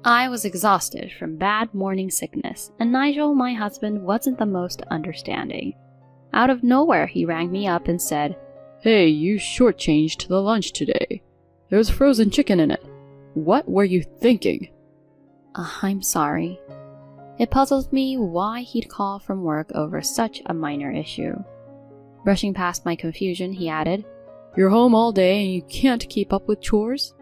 I was exhausted from bad morning sickness, and Nigel, my husband, wasn't the most understanding. Out of nowhere, he rang me up and said, "Hey, you shortchanged the lunch today. There's frozen chicken in it. What were you thinking?" I'm sorry. It puzzled me why he'd call from work over such a minor issue. Brushing past my confusion, he added, "You're home all day and you can't keep up with chores?"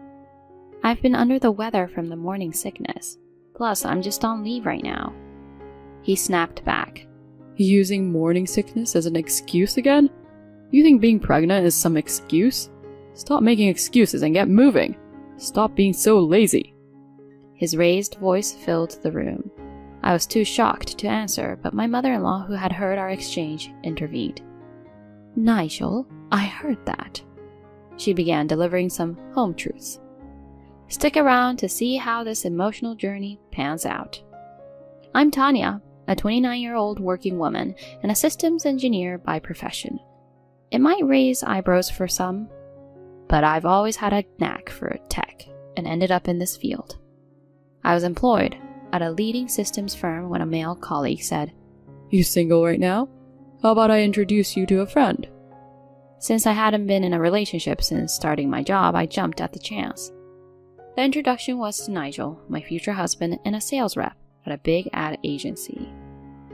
I've been under the weather from the morning sickness. Plus, I'm just on leave right now. He snapped back. Using morning sickness as an excuse again? You think being pregnant is some excuse? Stop making excuses and get moving. Stop being so lazy. His raised voice filled the room. I was too shocked to answer, but my mother-in-law, who had heard our exchange, intervened. Nigel, I heard that. She began delivering some home truths. Stick around to see how this emotional journey pans out. I'm Tanya, a 29-year-old working woman and a systems engineer by profession. It might raise eyebrows for some, but I've always had a knack for tech and ended up in this field. I was employed at a leading systems firm when a male colleague said, "You single right now? How about I introduce you to a friend?" Since I hadn't been in a relationship since starting my job, I jumped at the chance. The introduction was to Nigel, my future husband, and a sales rep at a big ad agency.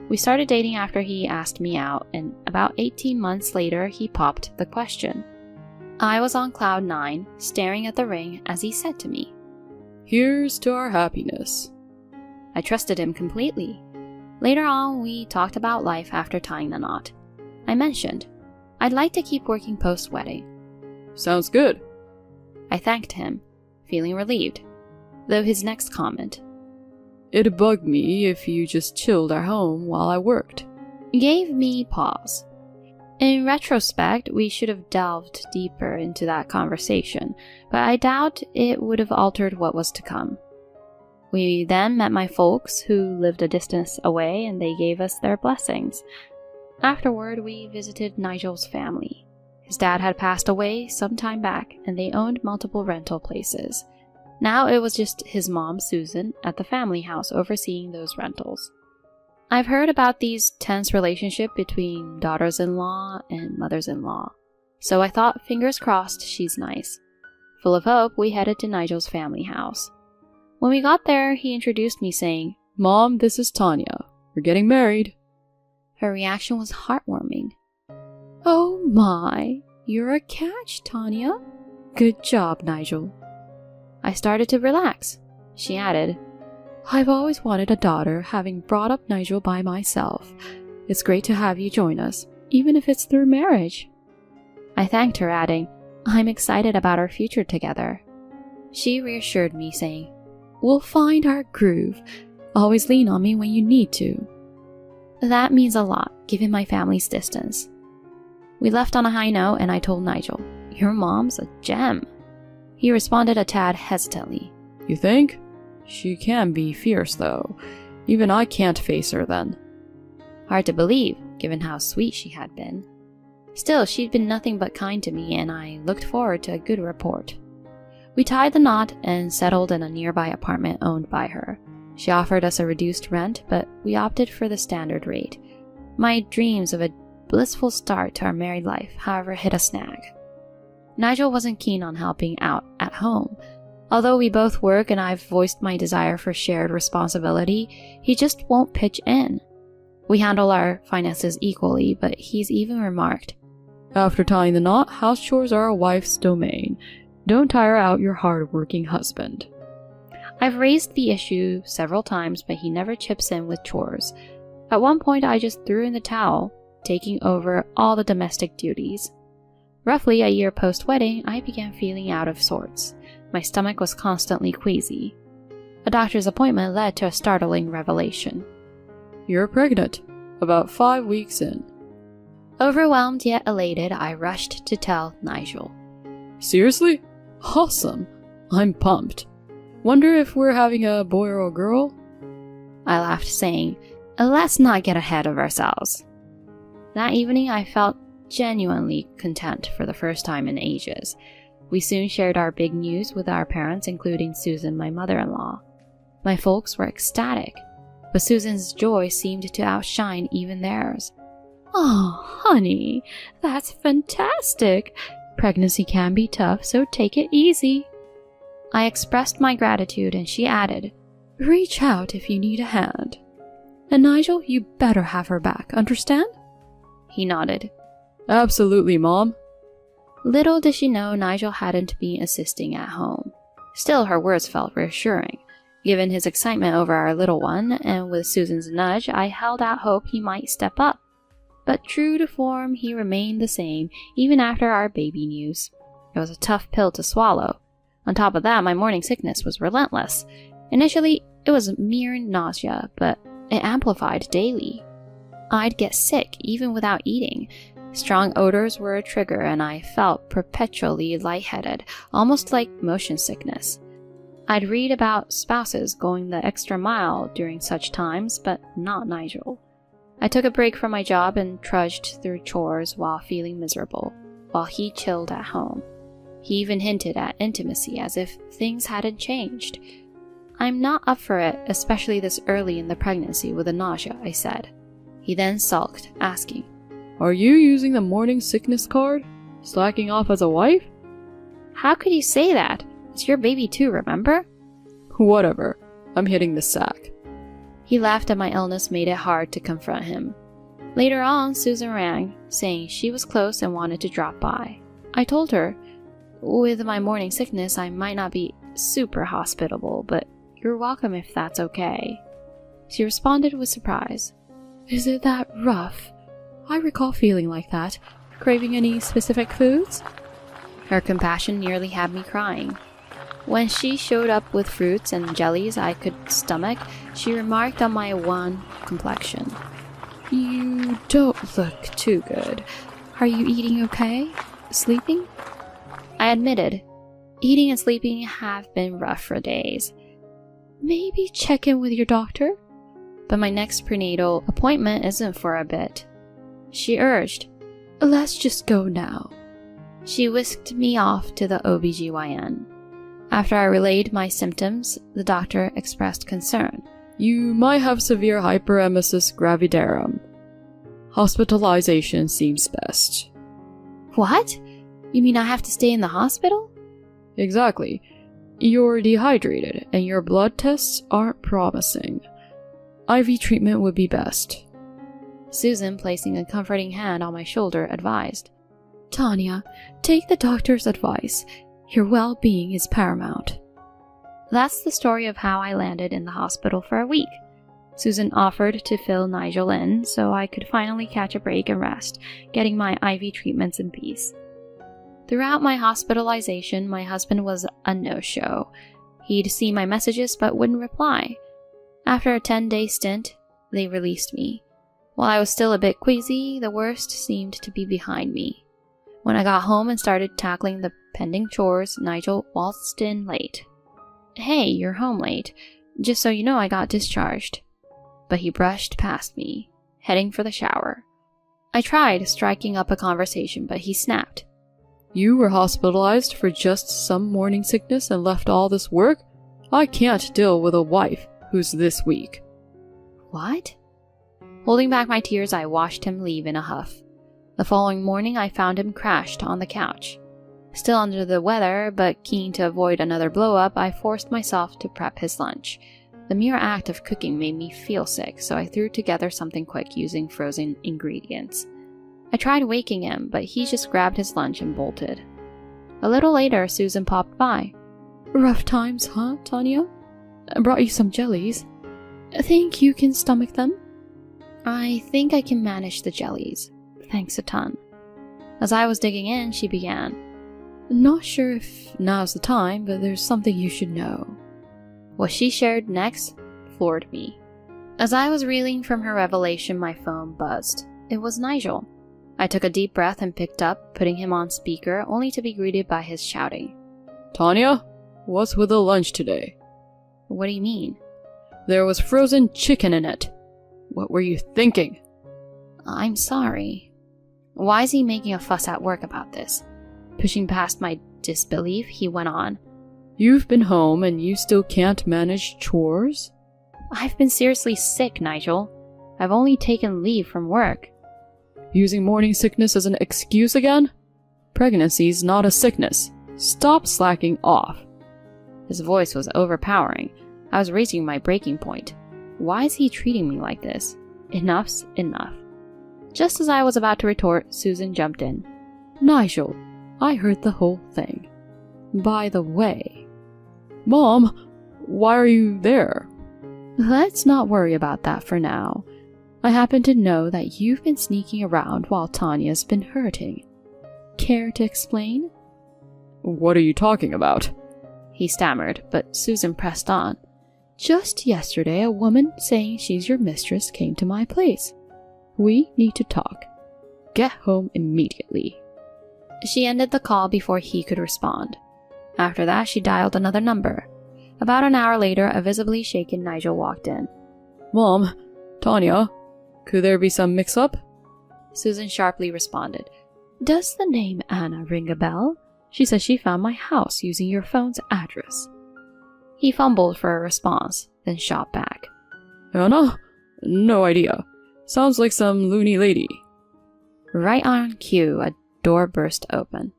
We started dating after he asked me out, and about 18 months later, he popped the question. I was on cloud 9, staring at the ring as he said to me, "Here's to our happiness." I trusted him completely. Later on, we talked about life after tying the knot. I mentioned, I'd like to keep working post-wedding. Sounds good. I thanked him, feeling relieved, though his next comment, "It'd bug me if you just chilled at home while I worked," gave me pause. In retrospect, we should have delved deeper into that conversation, but I doubt it would have altered what was to come. We then met my folks, who lived a distance away, and they gave us their blessings. Afterward, we visited Nigel's family. His dad had passed away some time back, and they owned multiple rental places. Now it was just his mom, Susan, at the family house overseeing those rentals. I've heard about these tense relationship between daughters-in-law and mothers-in-law, so I thought, fingers crossed, she's nice. Full of hope, we headed to Nigel's family house. When we got there, he introduced me saying, "Mom, this is Tanya. We're getting married." Her reaction was heartwarming. "Oh my, you're a catch, Tanya. Good job, Nigel." I started to relax. She added, "I've always wanted a daughter, having brought up Nigel by myself. It's great to have you join us, even if it's through marriage." I thanked her, adding, "I'm excited about our future together." She reassured me, saying, "We'll find our groove. Always lean on me when you need to." That means a lot, given my family's distance. We left on a high note, and I told Nigel, "Your mom's a gem." He responded a tad hesitantly. "You think? She can be fierce, though. Even I can't face her then." Hard to believe, given how sweet she had been. Still, she'd been nothing but kind to me, and I looked forward to a good report. We tied the knot and settled in a nearby apartment owned by her. She offered us a reduced rent, but we opted for the standard rate. My dreams of a blissful start to our married life, however, hit a snag. Nigel wasn't keen on helping out at home. Although we both work and I've voiced my desire for shared responsibility, he just won't pitch in. We handle our finances equally, but he's even remarked, "After tying the knot, house chores are a wife's domain. Don't tire out your hard-working husband." I've raised the issue several times, but he never chips in with chores. At one point, I just threw in the towel, taking over all the domestic duties. Roughly a year post-wedding, I began feeling out of sorts. My stomach was constantly queasy. A doctor's appointment led to a startling revelation. "You're pregnant. About 5 weeks in." Overwhelmed yet elated, I rushed to tell Nigel. "Seriously? Awesome. I'm pumped. Wonder if we're having a boy or a girl?" I laughed, saying, "Let's not get ahead of ourselves." That evening, I felt genuinely content for the first time in ages. We soon shared our big news with our parents, including Susan, my mother-in-law. My folks were ecstatic, but Susan's joy seemed to outshine even theirs. "Oh, honey, that's fantastic. Pregnancy can be tough, so take it easy." I expressed my gratitude and she added, "Reach out if you need a hand. And Nigel, you better have her back, understand?" He nodded. Absolutely, Mom. Little did she know Nigel hadn't been assisting at home. Still, her words felt reassuring. Given his excitement over our little one, and with Susan's nudge, I held out hope he might step up. But true to form, he remained the same, even after our baby news. It was a tough pill to swallow. On top of that, my morning sickness was relentless. Initially, it was mere nausea, but it amplified daily. I'd get sick even without eating. Strong odors were a trigger, and I felt perpetually lightheaded, almost like motion sickness. I'd read about spouses going the extra mile during such times, but not Nigel. I took a break from my job and trudged through chores while feeling miserable, while he chilled at home. He even hinted at intimacy as if things hadn't changed. "I'm not up for it, especially this early in the pregnancy with the nausea," I said. He then sulked, asking, Are you using the morning sickness card? Slacking off as a wife? "How could you say that? It's your baby too, remember?" Whatever. I'm hitting the sack. He laughed, and my illness made it hard to confront him. Later on, Susan rang, saying she was close and wanted to drop by. I told her, with my morning sickness, I might not be super hospitable, but you're welcome if that's okay. She responded with surprise. "Is it that rough? I recall feeling like that. Craving any specific foods?" Her compassion nearly had me crying. When she showed up with fruits and jellies I could stomach, she remarked on my wan complexion. "You don't look too good. Are you eating okay? Sleeping?" I admitted, eating and sleeping have been rough for days. "Maybe check in with your doctor?" But my next prenatal appointment isn't for a bit. She urged, "Let's just go now." She whisked me off to the OBGYN. After I relayed my symptoms, the doctor expressed concern. You might have severe hyperemesis gravidarum. Hospitalization seems best. "What? You mean I have to stay in the hospital?" Exactly. You're dehydrated, and your blood tests aren't promising. IV treatment would be best. Susan, placing a comforting hand on my shoulder, advised, "Tanya, take the doctor's advice. Your well-being is paramount." That's the story of how I landed in the hospital for a week. Susan offered to fill Nigel in so I could finally catch a break and rest, getting my IV treatments in peace. Throughout my hospitalization, my husband was a no-show. He'd see my messages but wouldn't reply. After a 10-day stint, they released me. While I was still a bit queasy, the worst seemed to be behind me. When I got home and started tackling the pending chores, Nigel waltzed in late. "Hey, you're home late. Just so you know, I got discharged." But he brushed past me, heading for the shower. I tried striking up a conversation, but he snapped. You were hospitalized for just some morning sickness and left all this work? I can't deal with a wife who's this weak. What? Holding back my tears, I watched him leave in a huff. The following morning, I found him crashed on the couch. Still under the weather, but keen to avoid another blow-up, I forced myself to prep his lunch. The mere act of cooking made me feel sick, so I threw together something quick using frozen ingredients. I tried waking him, but he just grabbed his lunch and bolted. A little later, Susan popped by. "Rough times, huh, Tanya? I brought you some jellies. Think you can stomach them?" "I think I can manage the jellies. Thanks a ton." As I was digging in, she began. "Not sure if now's the time, but there's something you should know." What she shared next floored me. As I was reeling from her revelation, my phone buzzed. It was Nigel. I took a deep breath and picked up, putting him on speaker, only to be greeted by his shouting. "Tanya, what's with the lunch today?" "What do you mean?" "There was frozen chicken in it. What were you thinking?" "I'm sorry." Why is he making a fuss at work about this? Pushing past my disbelief, he went on. You've been home and you still can't manage chores? I've been seriously sick, Nigel. I've only taken leave from work. Using morning sickness as an excuse again? Pregnancy's not a sickness. Stop slacking off. His voice was overpowering. I was reaching my breaking point. Why is he treating me like this? Enough's enough. Just as I was about to retort, Susan jumped in. Nigel, I heard the whole thing. By the way... Mom, why are you there? Let's not worry about that for now. I happen to know that you've been sneaking around while Tanya's been hurting. Care to explain? What are you talking about? He stammered, but Susan pressed on. Just yesterday, a woman saying she's your mistress came to my place. We need to talk. Get home immediately. She ended the call before he could respond. After that, she dialed another number. About an hour later, a visibly shaken Nigel walked in. Mom, Tanya, could there be some mix-up? Susan sharply responded. Does the name Anna ring a bell? She says she found my house using your phone's address. He fumbled for a response, then shot back. Anna? No idea. Sounds like some loony lady. Right on cue, a door burst open.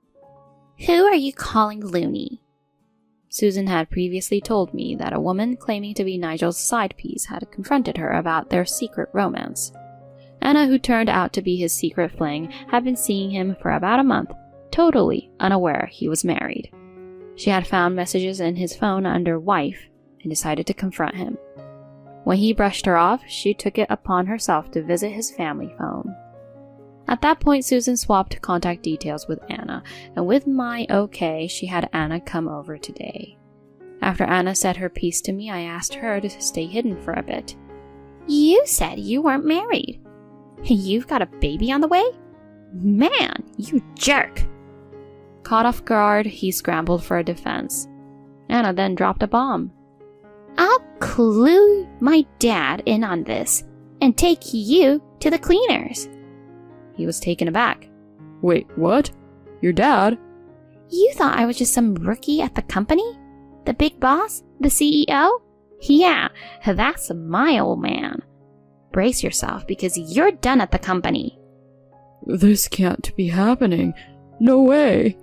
Who are you calling loony? Susan had previously told me that a woman claiming to be Nigel's side piece had confronted her about their secret romance. Anna, who turned out to be his secret fling, had been seeing him for about a month, totally unaware he was married. She had found messages in his phone under wife and decided to confront him. When he brushed her off, she took it upon herself to visit his family phone. At that point, Susan swapped contact details with Anna, and with my okay, she had Anna come over today. After Anna said her piece to me, I asked her to stay hidden for a bit. You said you weren't married. You've got a baby on the way? Man, you jerk! Caught off guard, he scrambled for a defense. Anna then dropped a bomb. I'll clue my dad in on this and take you to the cleaners. He was taken aback. Wait, what? Your dad? You thought I was just some rookie at the company? The big boss? The CEO? Yeah, that's my old man. Brace yourself because you're done at the company. This can't be happening. No way.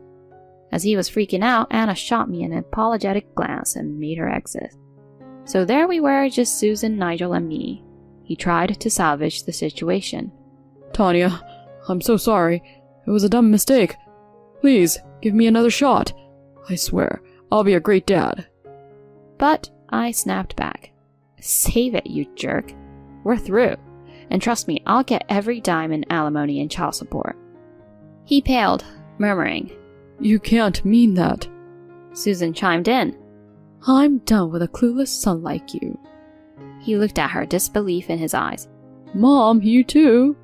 As he was freaking out, Anna shot me an apologetic glance and made her exit. So there we were, just Susan, Nigel, and me. He tried to salvage the situation. Tanya, I'm so sorry. It was a dumb mistake. Please, give me another shot. I swear, I'll be a great dad. But I snapped back. Save it, you jerk. We're through. And trust me, I'll get every dime in alimony and child support. He paled, murmuring. You can't mean that. Susan chimed in. I'm done with a clueless son like you. He looked at her, disbelief in his eyes. Mom, you too?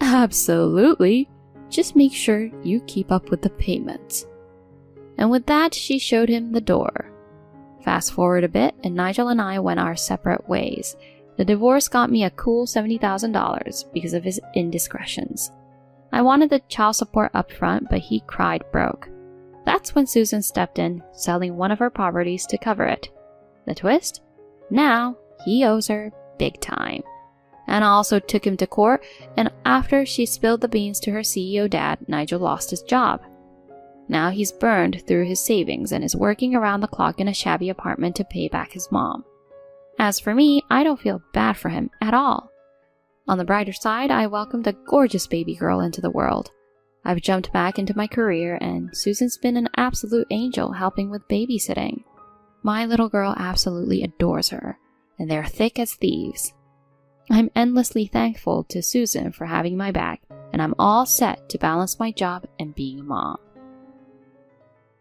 Absolutely. Just make sure you keep up with the payments. And with that, she showed him the door. Fast forward a bit, and Nigel and I went our separate ways. The divorce got me a cool $70,000 because of his indiscretions. I wanted the child support up front, but he cried broke. That's when Susan stepped in, selling one of her properties to cover it. The twist? Now he owes her big time. Anna also took him to court, and after she spilled the beans to her CEO dad, Nigel lost his job. Now he's burned through his savings and is working around the clock in a shabby apartment to pay back his mom. As for me, I don't feel bad for him at all. On the brighter side, I welcomed a gorgeous baby girl into the world. I've jumped back into my career, and Susan's been an absolute angel helping with babysitting. My little girl absolutely adores her, and they're thick as thieves. I'm endlessly thankful to Susan for having my back, and I'm all set to balance my job and being a mom.